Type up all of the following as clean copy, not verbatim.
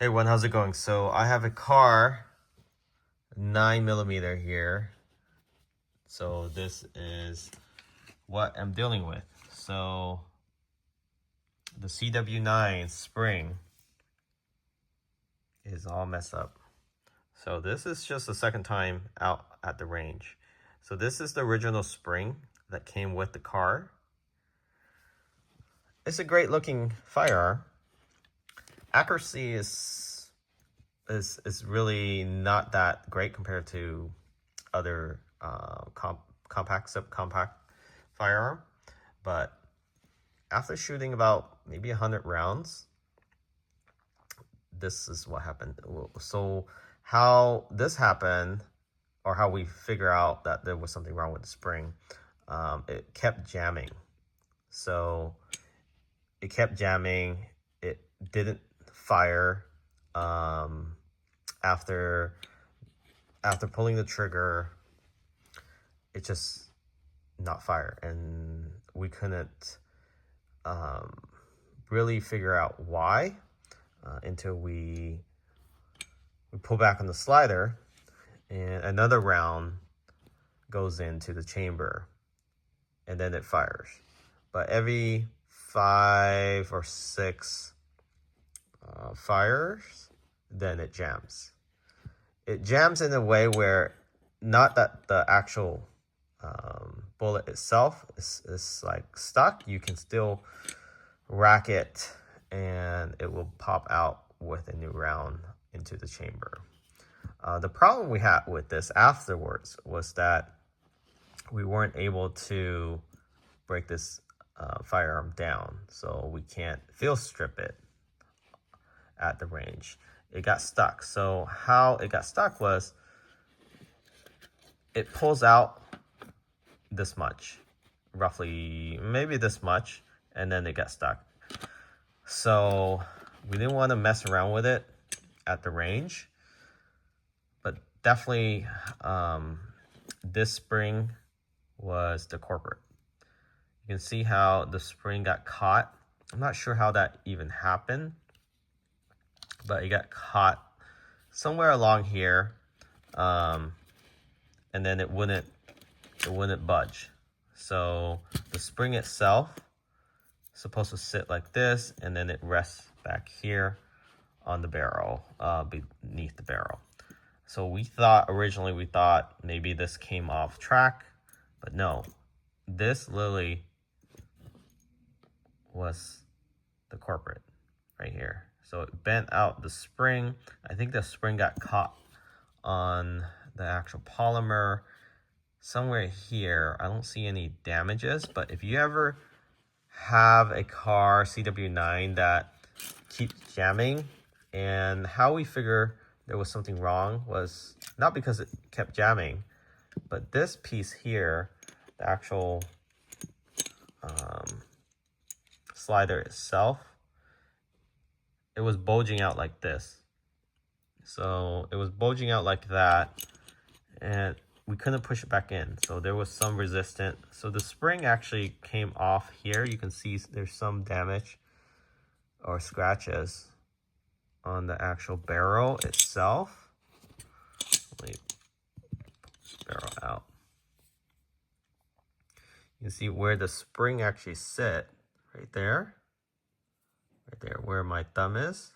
Hey everyone, how's it going? So I have a Kahr 9mm here. So this is what I'm dealing with. So the CW9 spring is all messed up. So this is just the second time out at the range. So this is the original spring that came with the Kahr. It's a great looking firearm. Accuracy is really not that great compared to other compact, subcompact firearm. But after shooting about maybe 100 rounds, this is what happened. So how this happened, or how we figure out that there was something wrong with the spring, it kept jamming. So it kept jamming. It didn't fire after pulling the trigger. It just not fire, and we couldn't really figure out why until we pull back on the slider and another round goes into the chamber and then it fires. But every 5 or 6 fires, then it jams. It jams in a way where not that the actual bullet itself is like stuck. You can still rack it and it will pop out with a new round into the chamber. The problem we had with this afterwards was that we weren't able to break this firearm down, so we can't field strip it at the range. It got stuck. So how it got stuck was it pulls out this much, roughly maybe this much, and then it got stuck. So we didn't want to mess around with it at the range, but definitely this spring was the culprit. You can see how the spring got caught. I'm not sure how that even happened, but it got caught somewhere along here, and then it wouldn't budge. So the spring itself is supposed to sit like this, and then it rests back here on the barrel, beneath the barrel. So originally we thought maybe this came off track, but no, this literally was the culprit right here. So it bent out the spring. I think the spring got caught on the actual polymer somewhere here. I don't see any damages, but if you ever have a Kahr CW9 that keeps jamming, and how we figure there was something wrong was not because it kept jamming, but this piece here, the actual slider itself, it was bulging out like this. So it was bulging out like that, and we couldn't push it back in. So there was some resistance. So the spring actually came off here. You can see there's some damage or scratches on the actual barrel itself. Let me pull the barrel out. You can see where the spring actually sit, right there where my thumb is.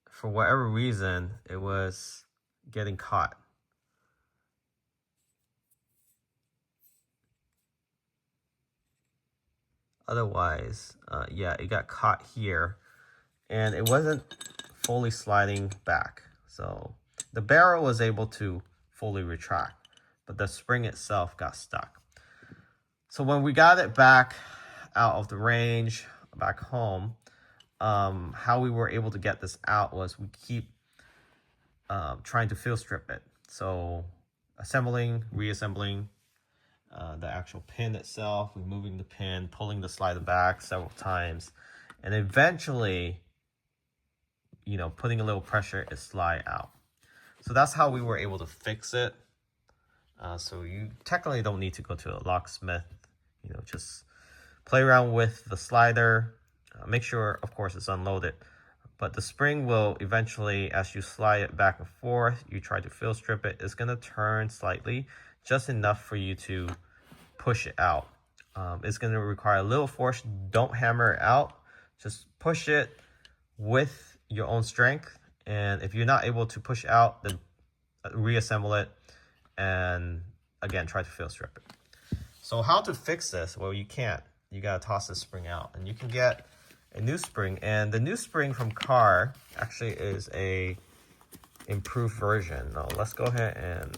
For whatever reason, it was getting caught. Otherwise, yeah, it got caught here, and it wasn't fully sliding back. So the barrel was able to fully retract, but the spring itself got stuck. So when we got it back out of the range, back home, how we were able to get this out was we keep trying to field strip it. So assembling, reassembling the actual pin itself, removing the pin, pulling the slider back several times, and eventually, putting a little pressure, it slide out. So that's how we were able to fix it. So you technically don't need to go to a locksmith, just play around with the slider. Make sure, of course, it's unloaded But the spring will eventually, as you slide it back and forth, you try to field strip it, it's going to turn slightly, just enough for you to push it out. It's going to require a little force. Don't hammer it out. Just push it with your own strength. And if you're not able to push out, then reassemble it. And again, try to field strip it. So how to fix this? Well, you can't. You got to toss this spring out. And you can get a new spring. And the new spring from Kahr actually is a improved version. Now, let's go ahead and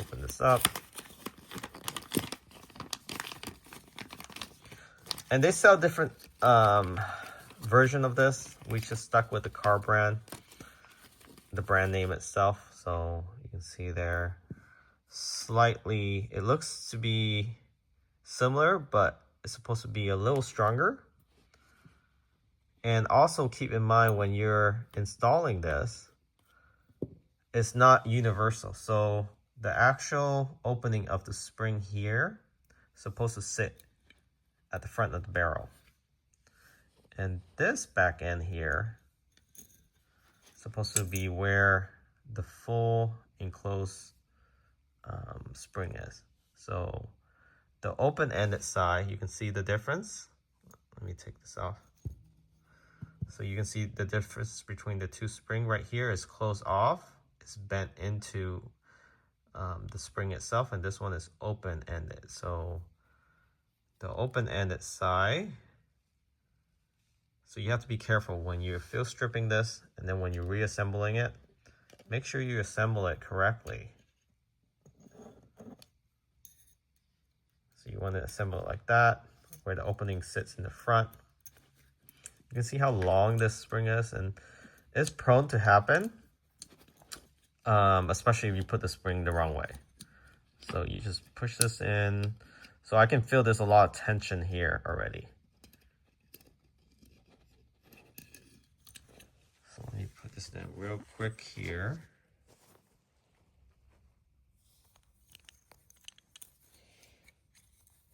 open this up. And they sell different version of this. We just stuck with the Kahr brand, the brand name itself. So you can see there, slightly, it looks to be similar, but it's supposed to be a little stronger. And also keep in mind when you're installing this, it's not universal. So the actual opening of the spring here is supposed to sit at the front of the barrel. And this back end here is supposed to be where the full enclosed spring is. So the open-ended side, you can see the difference. Let me take this off. So you can see the difference between the two spring right here is closed off. It's bent into the spring itself, and this one is open-ended. So the open-ended side, so you have to be careful when you're field stripping this, and then when you're reassembling it, make sure you assemble it correctly. So you want to assemble it like that, where the opening sits in the front. You can see how long this spring is, and it's prone to happen, especially if you put the spring the wrong way. So you just push this in. So I can feel there's a lot of tension here already. So let me put this down real quick here.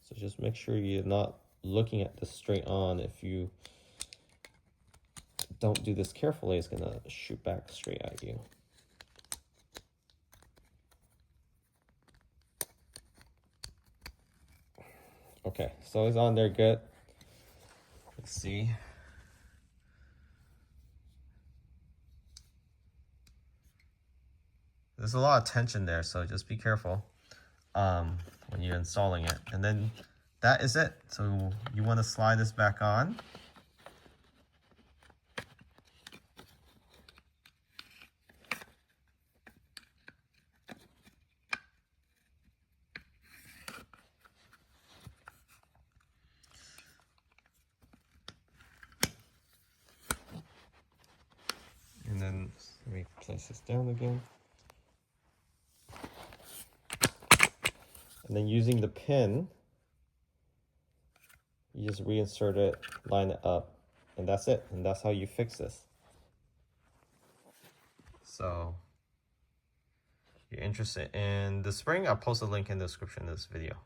So just make sure you're not looking at this straight on. If you don't do this carefully, it's gonna shoot back straight at you. Okay, so it's on there good. Let's see. There's a lot of tension there, so just be careful when you're installing it. And then that is it. So you want to slide this back on. And then let me place this down again. And then using the pin, you just reinsert it, line it up, and that's it. And that's how you fix this. So if you're interested in the spring, I'll post a link in the description of this video.